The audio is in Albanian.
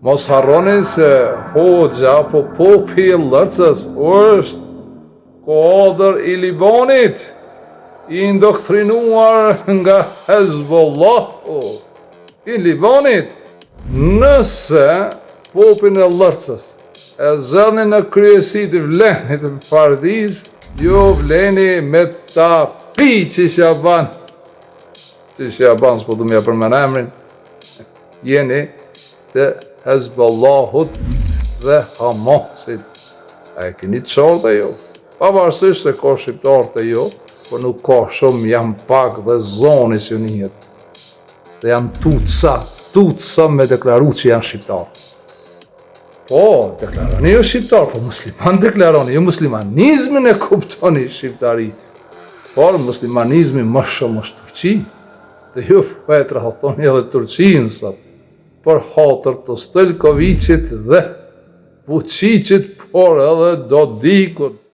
Mos harroni se hoxha apo popi i Lërcës është kodër i Libanit, i indoktrinuar nga Hezbollahu i Libanit. Nëse popin e Lërcës e zëni në kryesi të vlenit të Pardis, ju vleni me ta pi që Shaban, s'po du m'ja përmen emrin, jeni të Hezbollahut dhe Hamasit. A e keni të qartë jo? Pavarësisht se ka shqiptarë të jo, por nuk ka shumë, jam pak dhe zoni si njët. Dhe janë tutsa me deklaru që janë shqiptarë. Po, deklaroni jo shqiptarë, po musliman deklaroni, jo muslimanizmin e kuptoni shqiptari. Por muslimanizmi më shumë është Turqi, dhe ju petra hathoni edhe Turqinë sot, për hatër të Stojkovicit dhe Vučićit, por edhe Dodikut.